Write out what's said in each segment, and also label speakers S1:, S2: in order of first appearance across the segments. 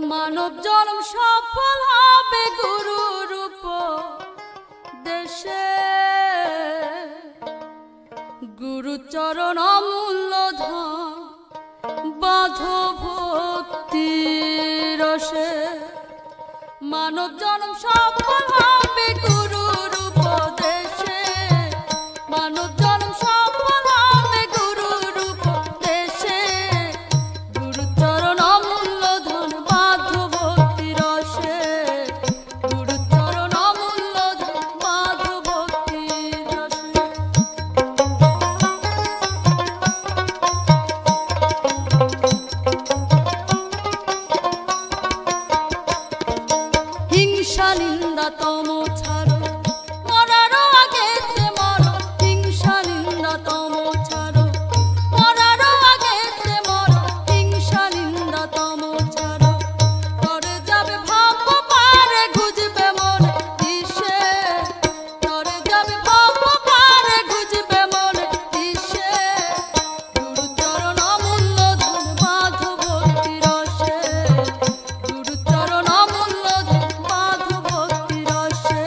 S1: মানব জন্ম সফল হবে গুরুর উপদেশে, গুরুচরণ অমূল্য ধন বাঁধো ভক্তি রসে। মানব জন্ম সফল হবে গুরুর উপদেশে, মানব জন্ম সফল হবে গুরুর উপদেশে, গুরুচরণ অমূল্য ধন বাঁধো ভক্তি রসে, গুরুচরণ অমূল্য ধন বাঁধো ভক্তি রসে। হিংসা নিন্দা তম ছাড়ো, মরারও আগেতে মরো, হিংসা নিন্দা তম ছাড়ো, মরারও আগেতে মরো, হিংসা নিন্দা তম ছাড়ো। তরে যাবে ভাব পারে খুঁজবে মনে দিশে, তরে যাবে ভাব পারে খুঁজবে মনে দিশে, গুরুচরণ অমূল্য ধন বাঁধো ভক্তি রসে, গুরুচরণ অমূল্য ধন বাঁধো ভক্তি রসে।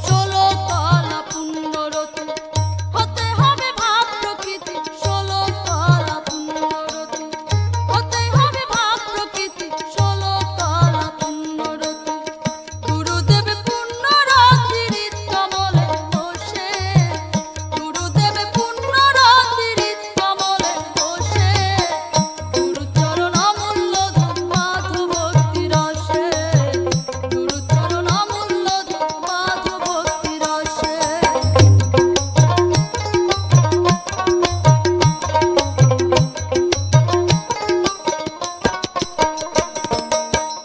S1: ষোলো কলা পুণ্যরতু হতে হবে ভাব প্রকৃতি, ষোলো কলা পুণ্যরতু হতে হবে ভাব প্রকৃতি, ষোলো কলা পুণ্যরতু। গুরুদেব পুণ্যরতির কমলে বসে, গুরুদেব পুণ্যরতির কমলে বসে, গুরুচরণ অমূল্য ধন বাঁধো ভক্তি রসে, গুরুচরণ অমূল্য ধন বাঁধো ভক্তি রসে।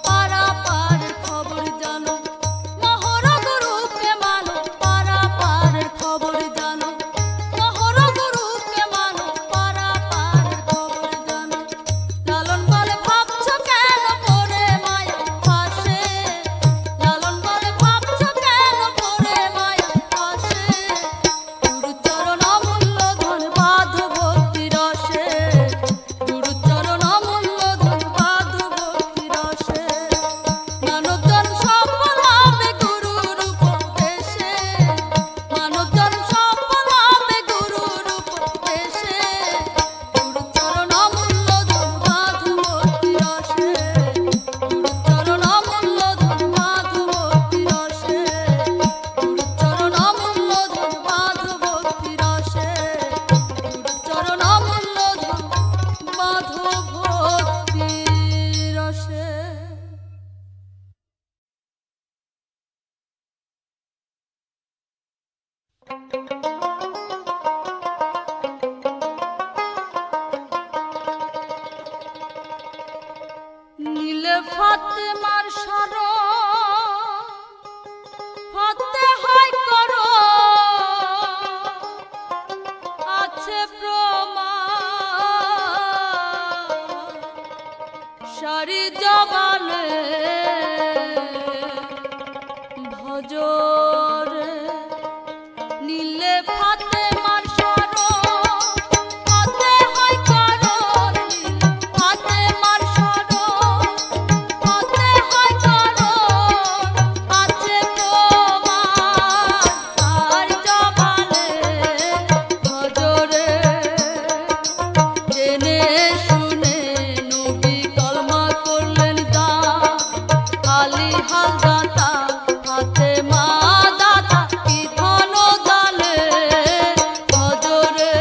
S1: পারাপারের খবর জানো, মহরগ রূপে মানো, পারাপারের খবর জানো, মহরগ রূপে মানো, পারাপারের খবর জানো। লালন বলে ভাবছো কেন পরে মায়া ফাঁসে, লালন বলে ভাবছো কেন পরে মায়া ফাঁসে, গুরুচরণ অমূল্য ধন বাঁধো ভক্তি রসে, গুরুচরণ অমূল্য ধন বাঁধো ভক্তি রসে। মানব জন্ম সফল হবে গুরুর উপদেশে, মানব জন্ম সফল হবে গুরুর উপদেশে, গুরুচরণ অমূল্য ধন বাঁধো ভক্তি রসে, গুরুচরণ অমূল্য ধন বাঁধো ভক্তি রসে, গুরুচরণ অমূল্য ধন বাঁধো ভক্তি রসে, গুরুচরণ অমূল্য ধন বাঁধো ভক্তি রসে। নীলে ফাতেমার শরণ হতে হয় করো, আছে প্রমাণ সারি জবানে ভজরে। নীলে ফাতেমার শরণ হতে হয় করো, নীলে ফাতেমার শরণ হতে হয় করো, আছে প্রমাণ সারি জবানে ভজরে। জেনে শুনে নবী কলমা করলেন দান, আলী হালদাতা ফাতেমা দাতা কি ধন দানে ভজরে।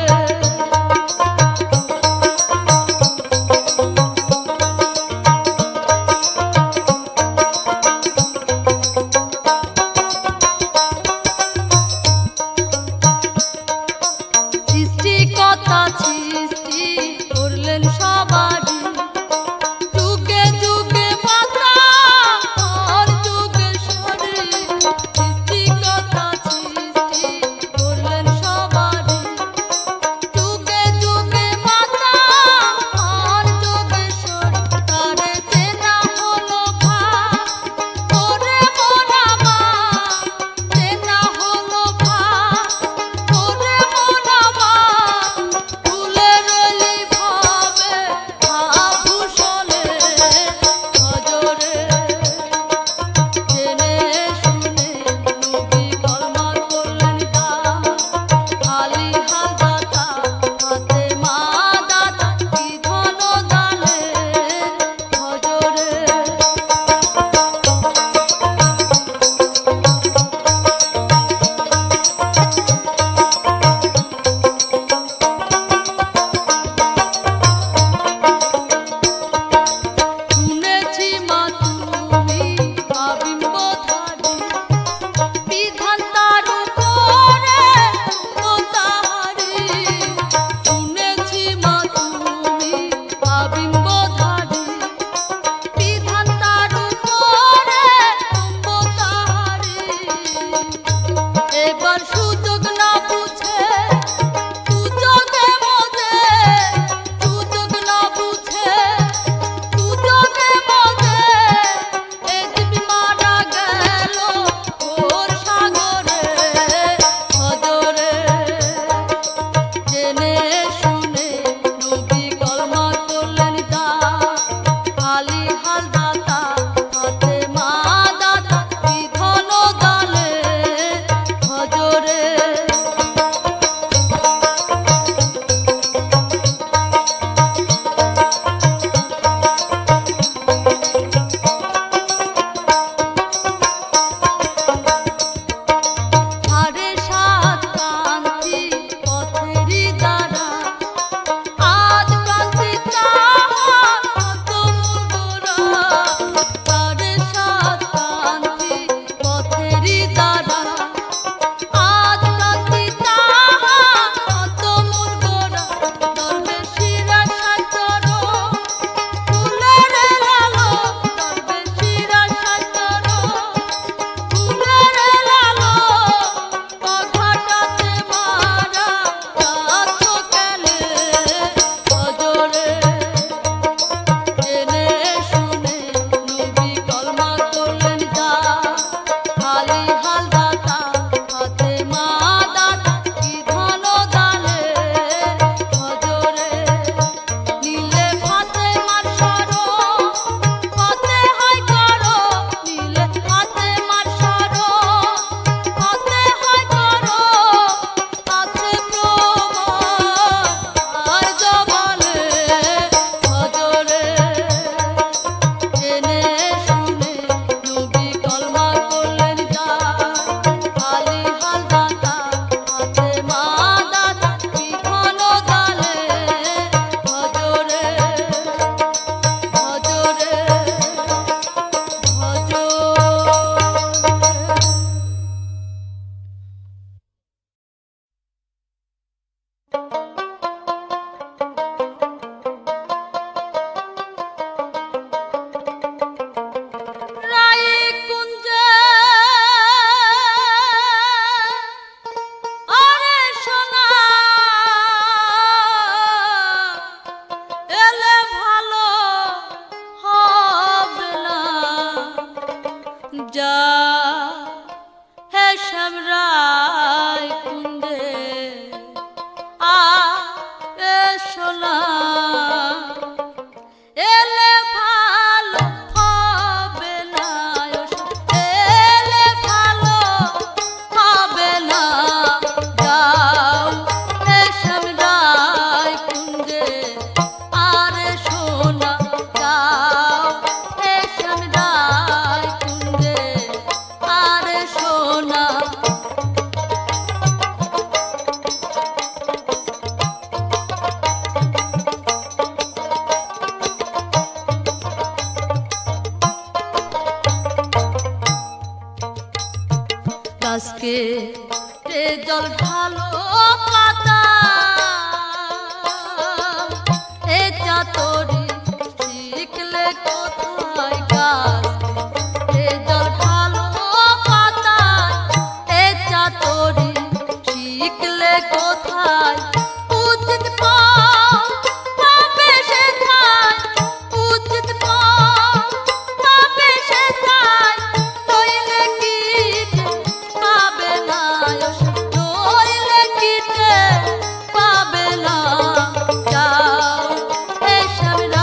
S1: সৃষ্টিকর্তা সৃষ্টি করলেন সবারই, যুগে যুগে মাতা আর যুগে যা হে শ্যামরাই কুঞ্জে আরে সোনা এলে ভালো হবে না এলে ভালো হবে না যাও হে শ্যামরাই কুঞ্জে আরে সোনা যাও হে শ্যামরাই কুঞ্জে আরে সোনা গাছকে জল ঢালো পাতা এ চাতরি শিখলে কোথায় গাছকে জল ঢালো পাতা এ চাতরি শিখলে কোথায় উচিত পাবে সেথায় উচিত পাবে সেথায় নইলে কি পাবে না নইলে কি পাবে না যাও হে শ্যামরাই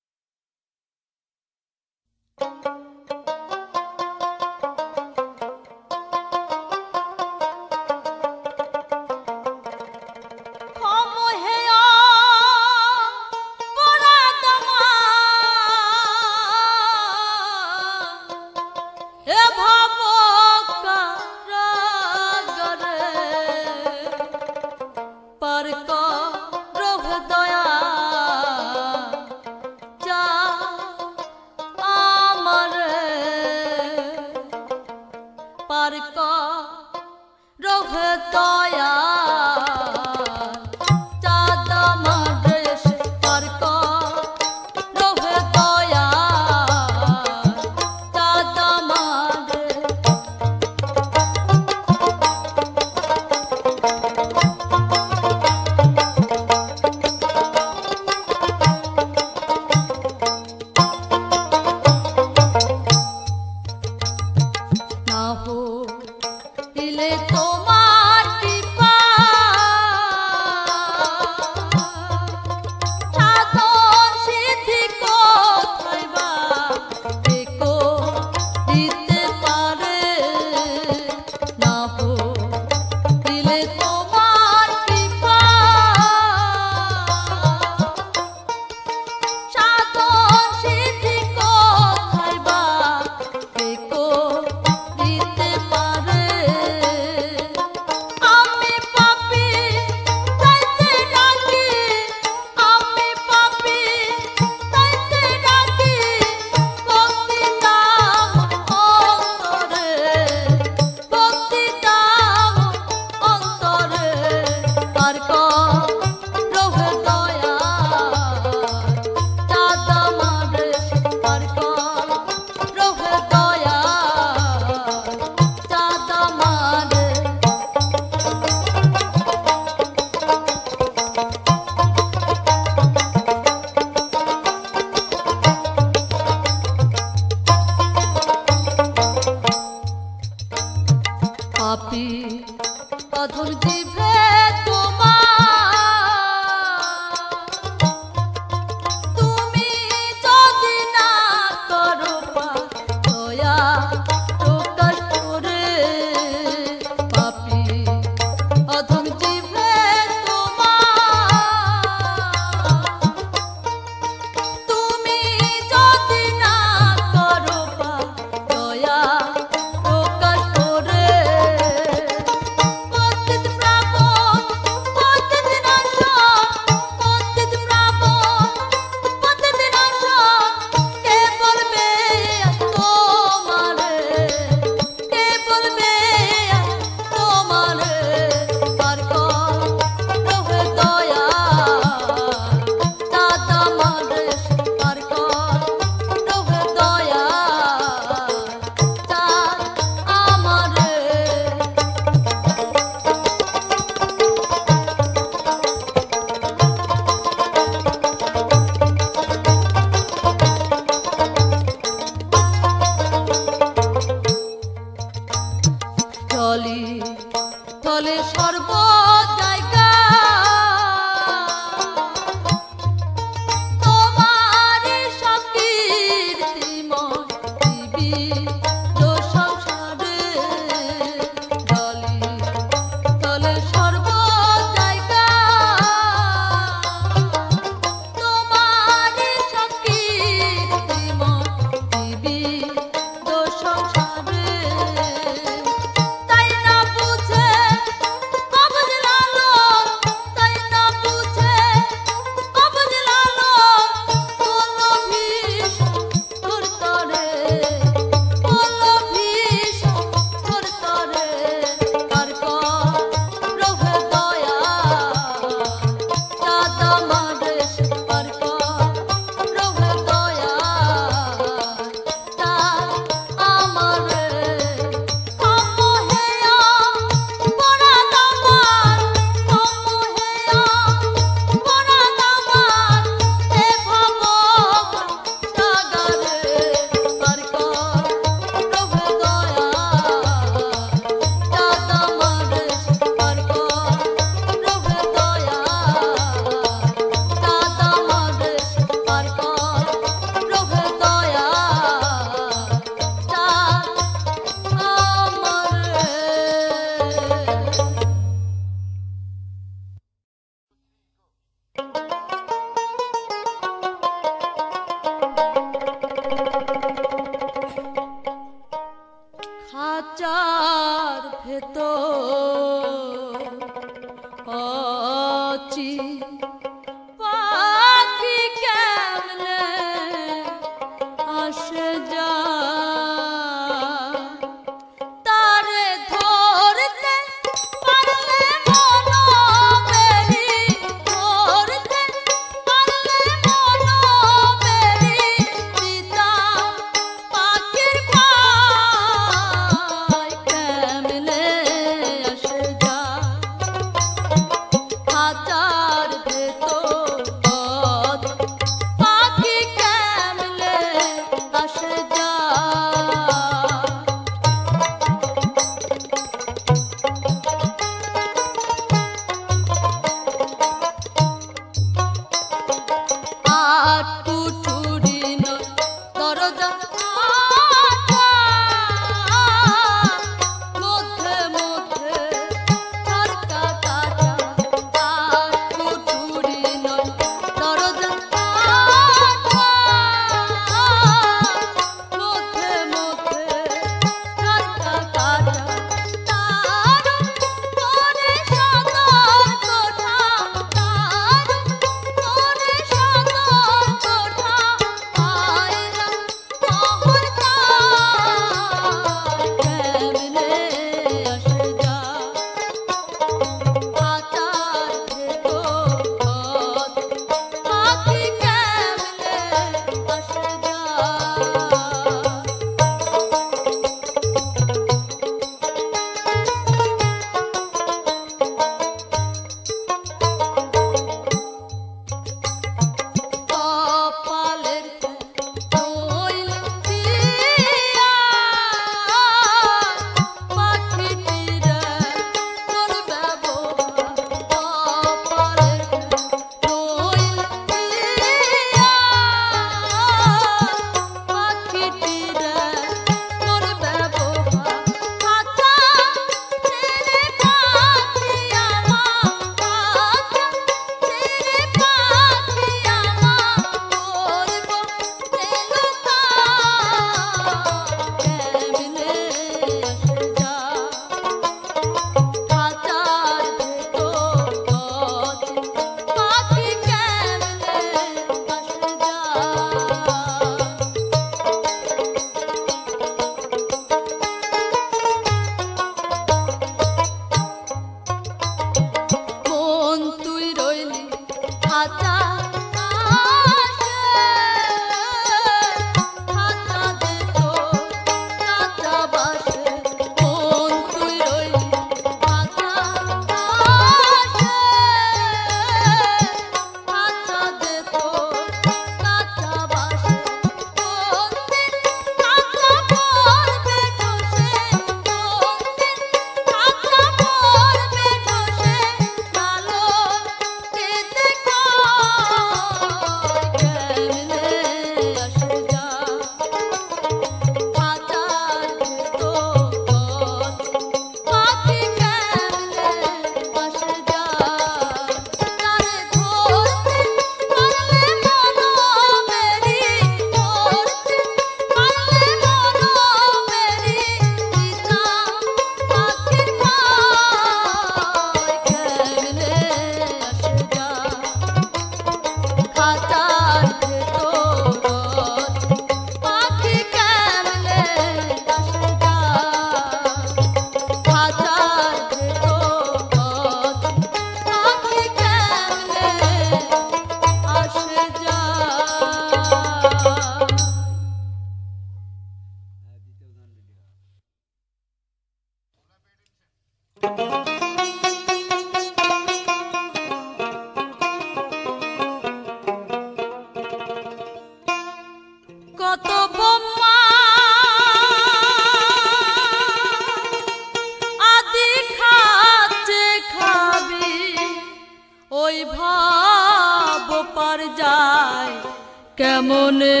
S1: কেমনে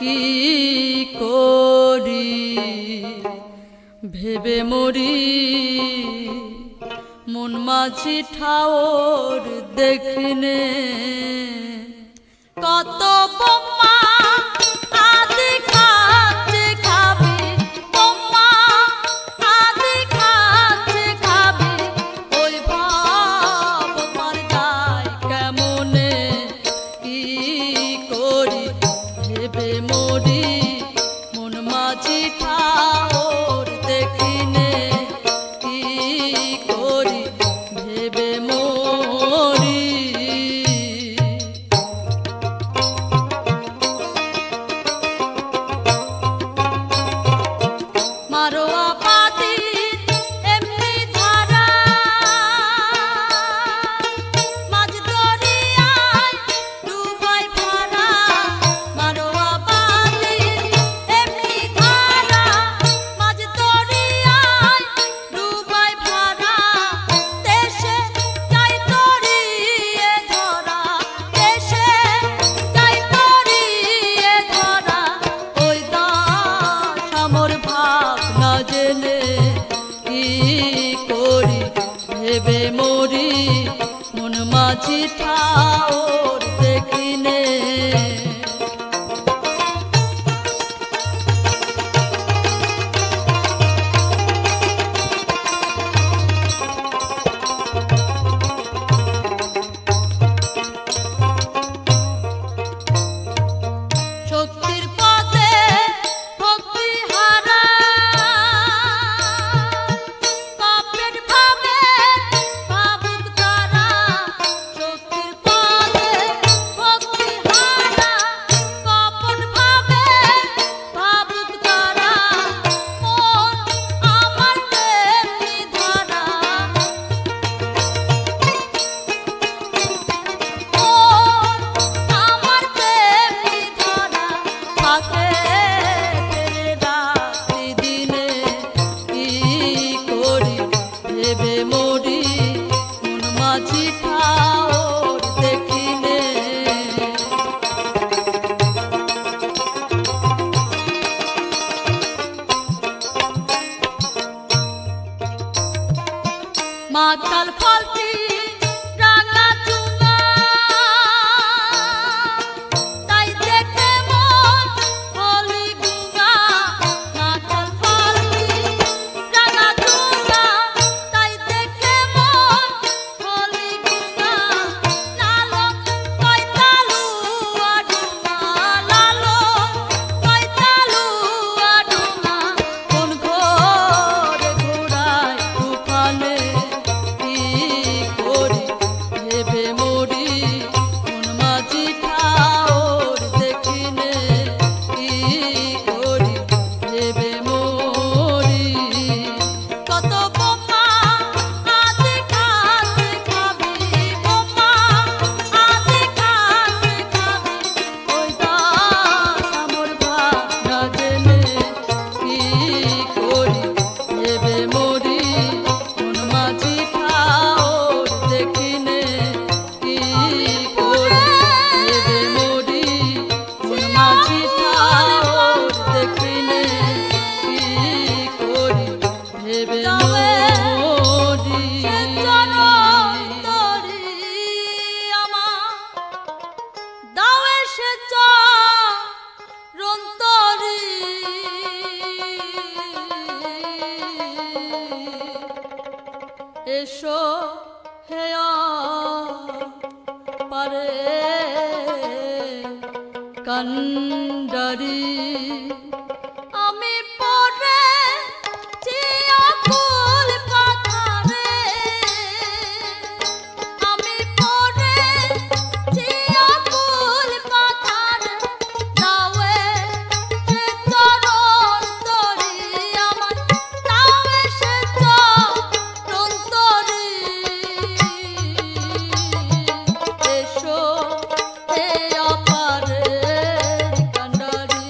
S1: কি করি ভেবে মরি মন মাঝি ঠাওর দেখিনে কত বোমা আদি খাচ্ছে খাবি বোমা আদি খাচ্ছে খাবি ওই ভাব মার যায় কেমনে কি করি ভেবে মরি মন মাঝি ঠাওর দেখিনে কি করি ভেবে মরি মারোয়া পাতি এমনি ধারা মাঝ দরিয়ায় ডুবাই ভরা মারোয়া পাতি এমনি ধারা মাঝ দরিয়ায় ডুবাই ভরা দেশে যাই তরিয়ে ধরা দেশে যাই তরিয়ে ধরা ওই দাস আমার ভাব না জেনে কি করি ভেবে মরি মন মাঝি ঠাওর দেখিনে শক্তির পথে ভক্তি হারা পাপের ভাবে ভাবুক তারা শক্তির পথে ভক্তি হারা কপট ভাবে ভাবুক তারা মন আমার তেমনি ধরা আমার তেমনি ধরা থাকে ফেরে রাত্রি দিনে কি করি ভেবে মরি মন মাঝি ঠাওর দেখিনে মাতাল ফলটি রাঙা চুঙা তাই দেখে মন হলি গুঙা মাতাল ফলটি রাঙা চুঙা তাই দেখে মন হলি গুঙা লালন কয়তালু আডুঙা লালন কয়তালু আডুঙা কোন ঘরে ঘোড়ায় তুফানে কি করি ভেবে মরি মন মাঝি ঠাওর দেখিনে কি করি ভেবে মরি কত বোমা আদি খাচ্ছে খাবি বোমা আদি খাচ্ছে খাবি ওই দাস আমার ভাব না জেনে কি করি ভেবে মরি মন মাঝি ঠাওর দেখিনে কি করি ভেবে মরি মন মাঝি ঠাওর দেখিনে কি করি ভেবে মরি তরি আমার দাও সে রন্তরি এসো হেয়া পারে কান্ডারি আমি পরে চিয়াকুল পাথারে আমি পরে চিয়াকুল পাথারে দাওয়ে সে চরণ তরি আমার দাওয়ে সে চরণ তরি এসো হে অপারে কান্ডারি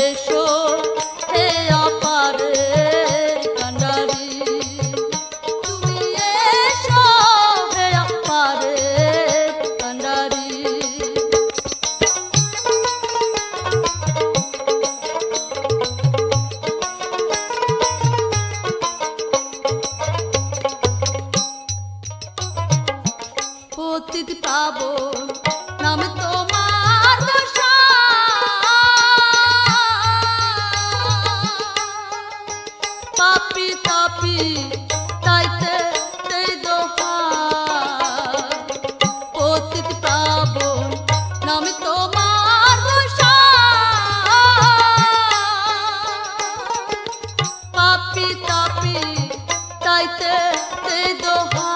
S1: এসো হে অপারের কান্ডারি, তুমি এসো হে অপারের কান্ডারি। পতিত পাবন নাম তোমার দশা, পাপি তাপি তাইতে দেই দোহা। পতিত পাবন নাম তোমার দশা, পাপি তাপি তাইতে দেই দোহা।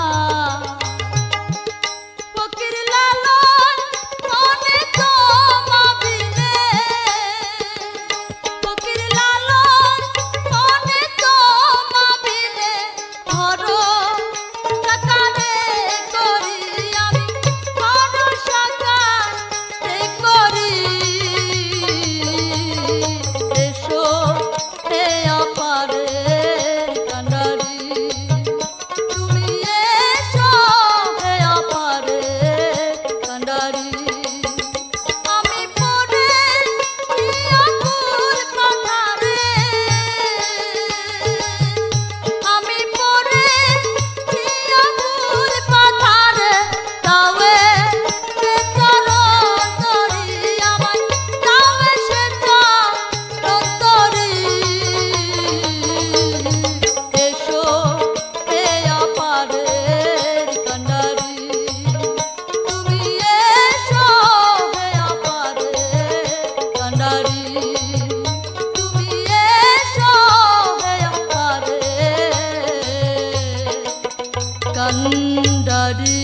S1: কান্ডারি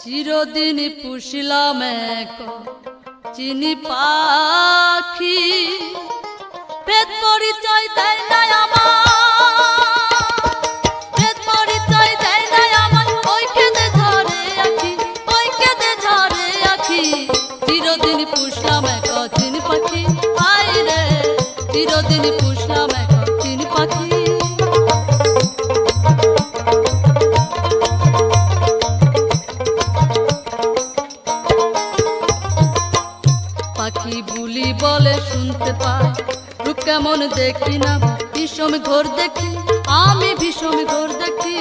S1: চিরদিন পুষিলাম এক চিনি পাখি, ভেদ পরিচয় দেয় না আমার, ভেদ পরিচয় দেয় না আমার, ওই কেঁদে ঝরে আখি, ওই কেঁদে ঝরে আখি। চিরদিন পুষলাম এক চিনি পাখি, হায় রে চিরদিন পুষলাম এক চিনি পাখি। পাখি বুলি বলে শুনতে পাই, রূপ কেমন দেখি না, ভীষণ ঘোর দেখি আমি, ভীষণ ঘোর দেখি।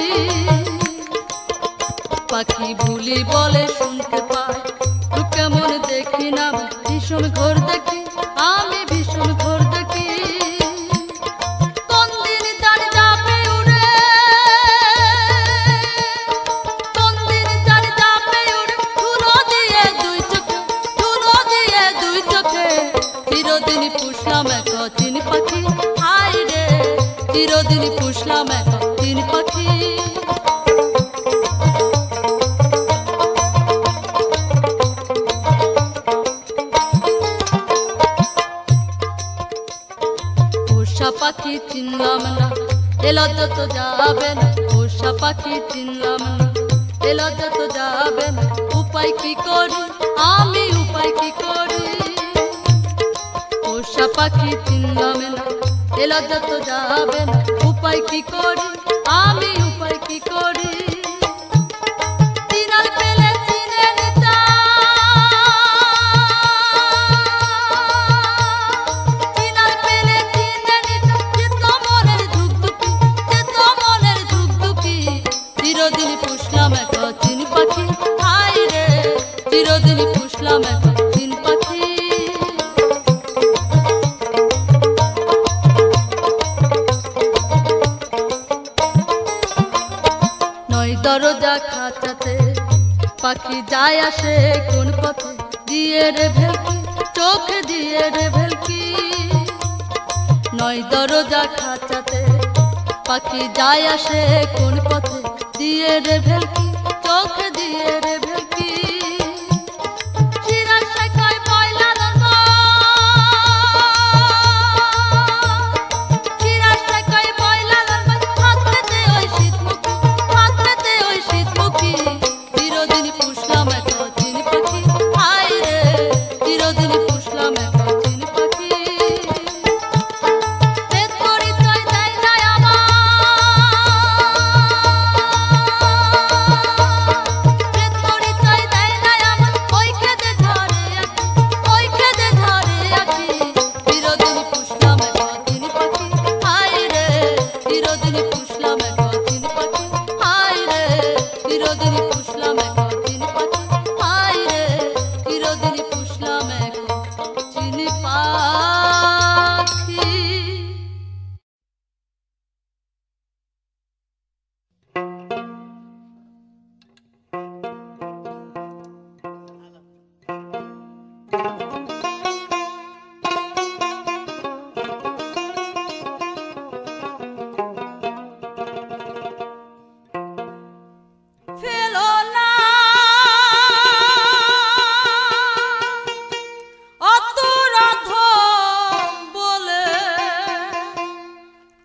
S1: পাখি বুলি বলে শুনতে পাই, রূপ কেমন দেখি না, ভীষণ ঘোর দেখি আমি, ভীষণ ঘোর দেখি। কোন দিন তার যাবে উড়ে, কোন দিন তার যাবে উড়ে, ধুলো দিয়ে দুই চোখে, ধুলো দিয়ে দুই চোখে। চিরদিন পুষলাম এক চিনি পাখি, হায় রে চিরদিন পুষলাম এক চিনি পাখি। পোষা পাখি চিনলাম না, এ লজ্জা তো যাবে না, পোষা পাখি চিনলাম না, এ লজ্জা তো যাবে না। উপায় কি করি আমি, উপায় কি করি। পোষা পাখি চিনলাম না, এ লজ্জা তো যাবে না, উপায় কি করি আমি, উপায় কি করি। চিনার পেলে চিনে নিতাম, চিনার পেলে চিনে নিতাম, যে তো মনের ধুকধুকি, যে তো মনের ধুকধুকি। চিরদিন পুষলাম এক চিনি পাখি, হায় রে চিরদিন পুষলাম এক চিনি পাখি। দরজা খাঁচাতে পাখি যায় আসে কোন পথে, দিয়ে রে ভেলকি চোখ দিয়ে রে ভেলকি। নয় দরজা খাঁচাতে পাখি যায় আসে কোন পথে, দিয়ে রে ভেলকি চোখ দিয়ে রে ভেলকি। চিরাশায় কয়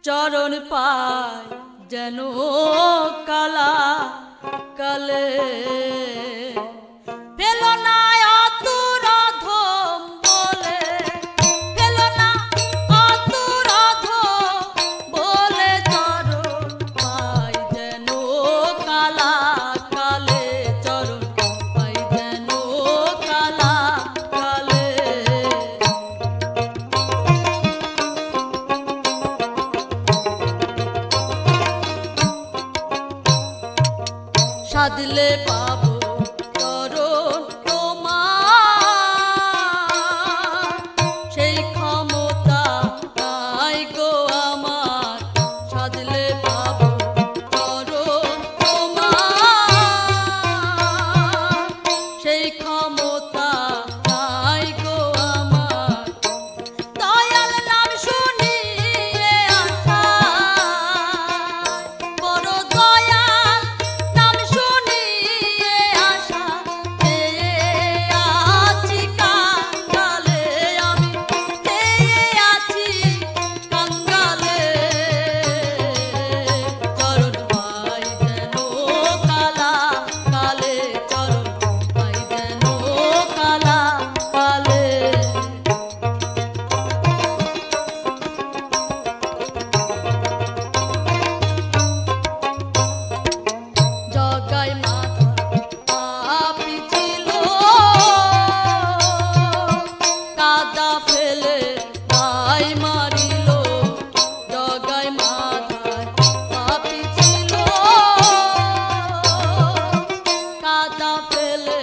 S1: চরণ পায় যেন কালা কালে পেল না আতুর অধম বলে পেল না আতুর অধম বলে চরণ পায় যেন কালা কালে চরণ পায় যেন কালা কালে সাধলে পাবো চরণ তোমার সেই ক্ষমতা নাই গো আমার সাধলে পাবো চরণ তোমার সেই ক্ষমতা নাই গো আমার দয়াল নাম শুনিয়ে আশা বড় দয়াল নাম শুনিয়ে আশা পেয়ে আছি কাঙ্গালে আমি পেয়ে আছি কাঙ্গালে চরণ পাই যেন কালা কালে চরণ পাই যেন কালা কালে জগাই মাথা পাপি ছিল কাদা ফেলে তাই মারিল জগাই মাথায় পাপি ছিল কাদা ফেলে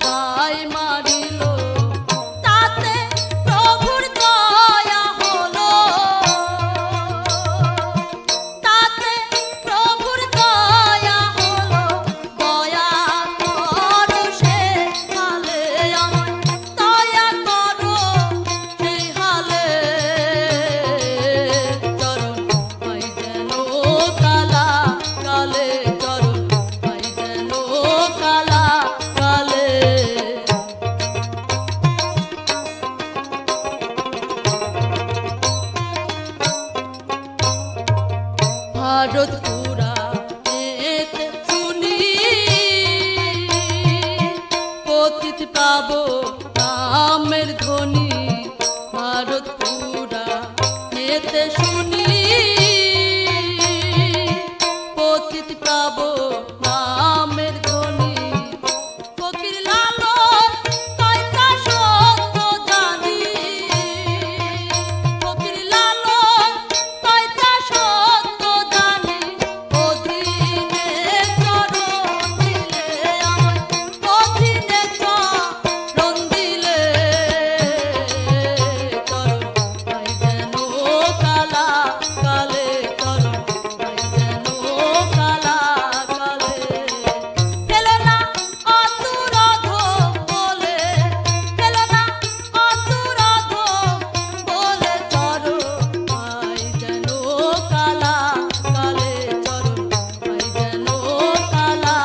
S1: তাই মারিল তাতে প্রভুর দয়া হলো তাতে প্রভুর দয়া হলো দয়া করো সে হালে আমার দয়া করো সেই হালে চরণ পাই যেন কালা কালে চরণ পাই যেন কালা কালে ভারত পুরা এতে শুনি পতিত পাবো নামের ধ্বনি ভারত পুরা এতে শুনি পতিত পাবো নামের ধ্বনি ফকির লালন কয়টা সত্য জানি ফকির লালন কয়টা সত্য জানি অধীনে চরণ দিলে আমার অধীনে চরণ দিলে চরণ পাই যেন কালা কালে চরণ পাই যেন কালা কালে পেল না আতুর অধম বলে পেল না আতুর অধম বলে চরণ পাই যেন কালা কালে চরণ পাই যেন কালা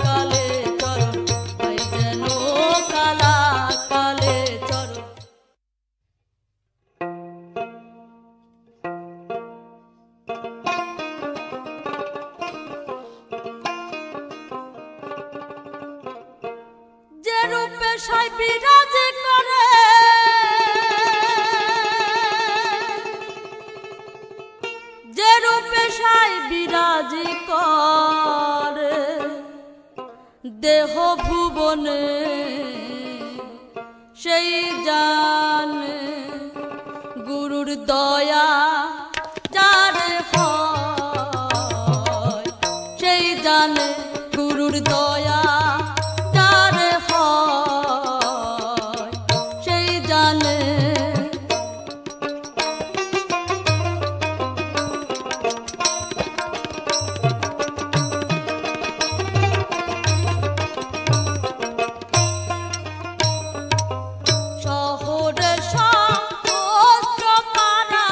S1: কালে চরণ পাই যেন কালা কালে চরণ যে রূপে সাই বিরাজ করে যে রূপে সাই বিরাজ করে দেহ ভুবনে সেই জানে গুরুর দয়া যার হয় সেই জানে গুরুর দয়া যার হয় সেই জানে শহরে সহস্র পাড়া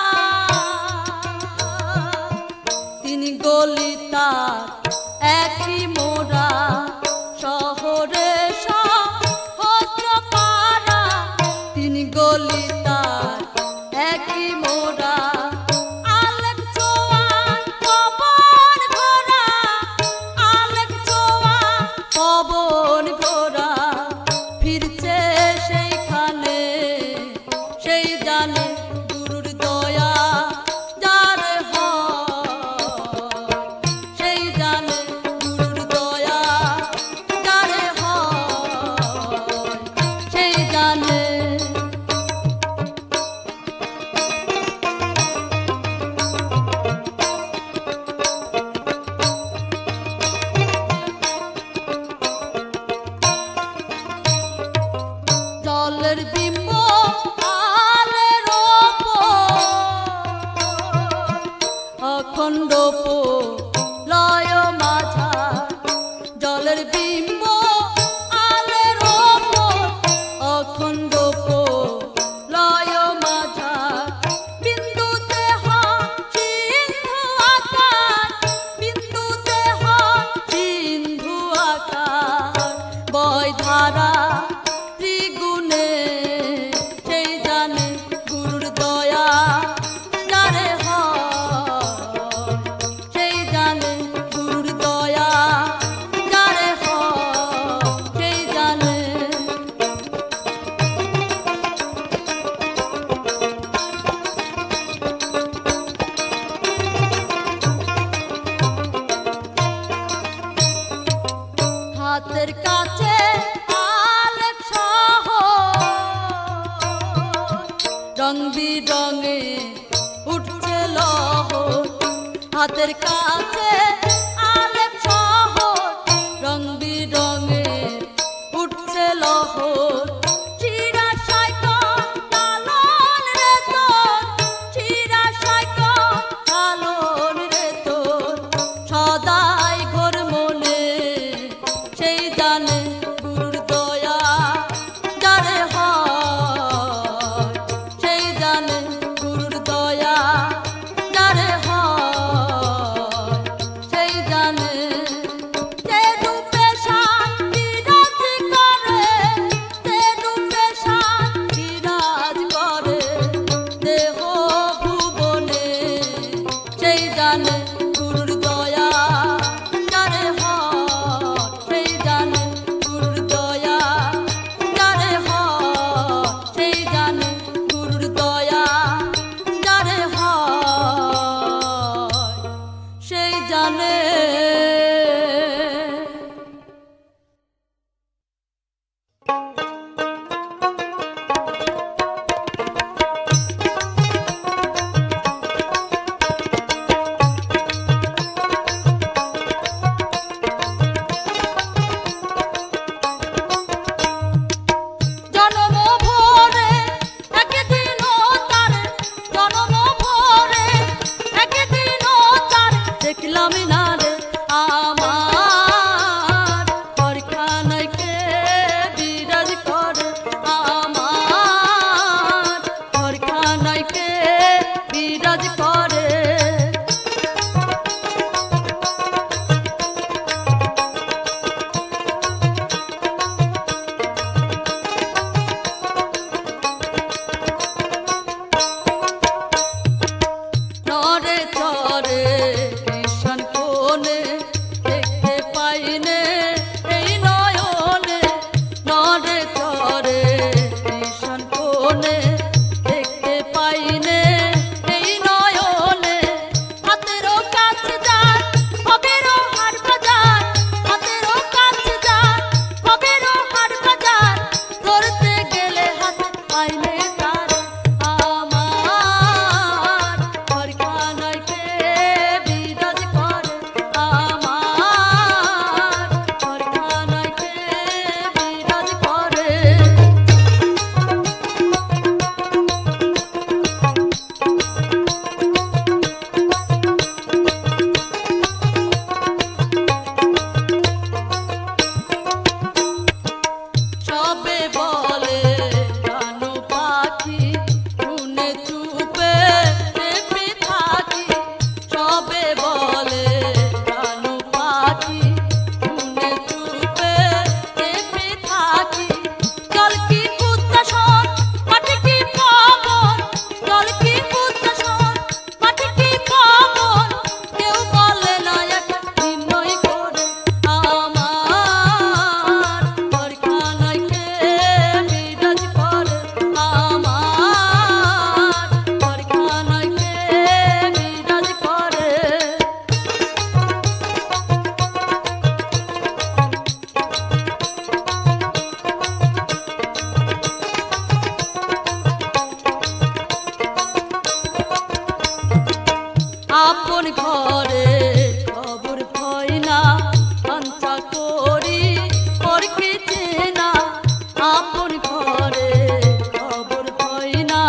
S1: তিনি গলি তার একই মোড়া শহরে সহস্র পাড়া তিনি গলি তার একই মোড়া আলেক অখণ্ড লয় মাঝা জলের বিম্ব আলের ওপর অখণ্ড লয় মাঝা বিন্দুতে সিন্ধু আকার বিন্দুতে সিন্ধু আকার বয় ধারা ত্রিগুণে সেই জানে গুরুর দয়া যারে সেই জানে গুরুর দয়া যারে সেই জানে হাতের কাছে আলেপ সহ রং বিরঙে উঠছে লহর হাতের কাছে আলেপ সহ রং বিরঙে উঠছে লহর চিরা সাইকল লালন রে তোর চিরা সাইকল লালন রে তোর সদাই ঘোর মনে সেই জানে গুরুর দয়া যারে সেই জানে গুরুর দয়া যারে সেই জানে যে রূপে বিরাজ করে যে রূপে বিরাজ করে দেহ ভুবনে সেই জানে গুরুর দয়া যারে সেই জানে গুরুর দয়া যারে সেই জানে গুরুর দয়া যারে সেই জানে জনম ভোরে একদিন তার জনম ভোরে একদিন তার দেখলাম না রে আমার ঘরখানায় কে বিরাজ করে আমার ঘরখানায় কে বিরাজ করে নরে চরে কৃষ্ণ কোনে দেখতে পাইনে এই নয়নে নরে চরে কৃষ্ণ কোনে দেখতে পাইনে এই নয়নে হাতেরও কাছে যান কবেরও হাট বাজার হাতেরও কাছে যান কবেরও হাট বাজার ধরতে গেলে হাতে পাইনে তার আমার ঘরখানায় কে বিরাজ করে আমার ঘরখানায় কে বিরাজ করে সবে বলে কানু পাখি শুনে চুপে চেপে থাকি সবে বলে কানু পাখি শুনে চুপে চেপে থাকি জল কি উচ্চাসন মাটি কি পবন জল কি উচ্চাসন মাটি কি পবন কেউ বলে না এক নির্ণয় করে আমার ঘরখানায় কে বিরাজ করে আমার ঘরখানায় কে বিরাজ করে আপন ঘরে খবর হয় না সঞ্চা করি পরকে চেনা আপন ঘরে খবর হয় না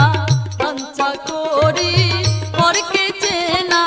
S1: সঞ্চা করি পরকে চেনা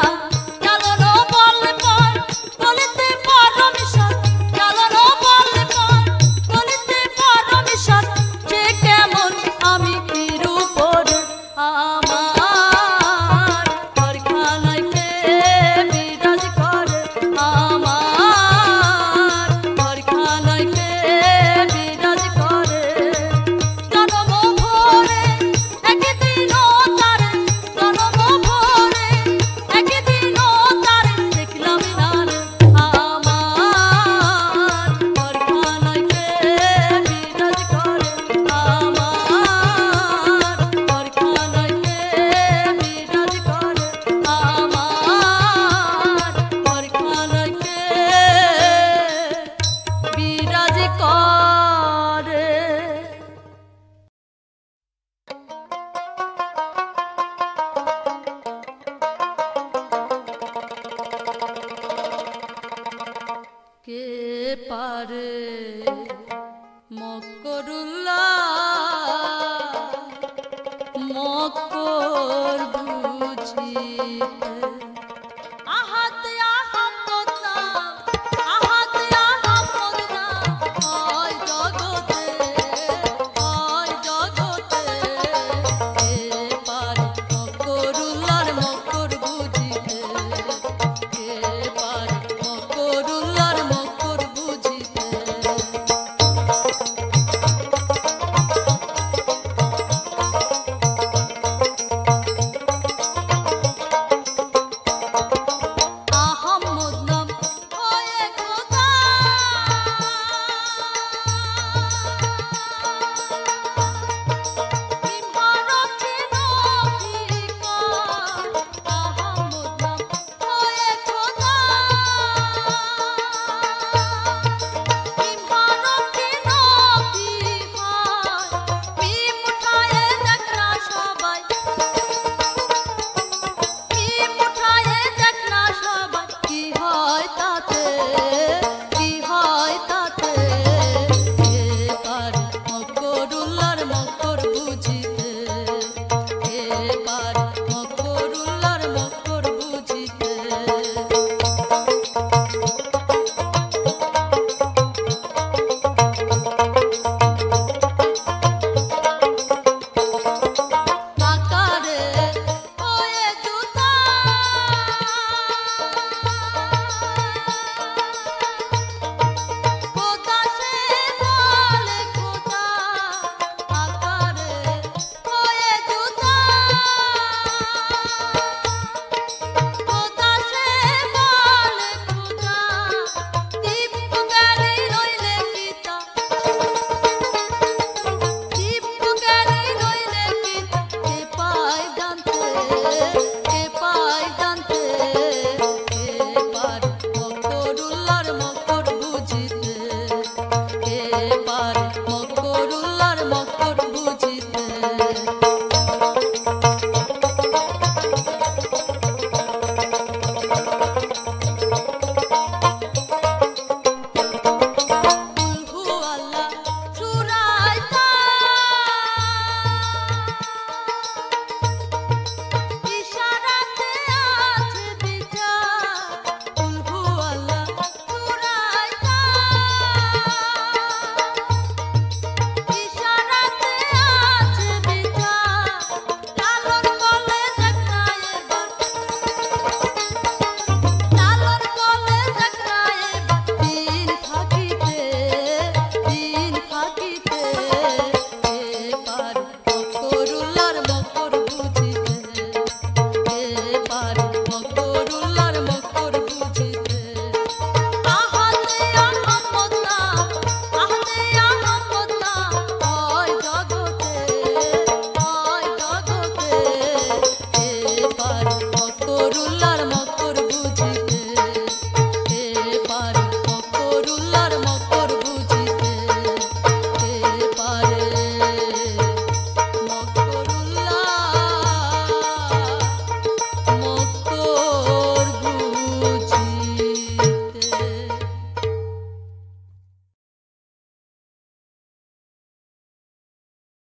S1: পারে।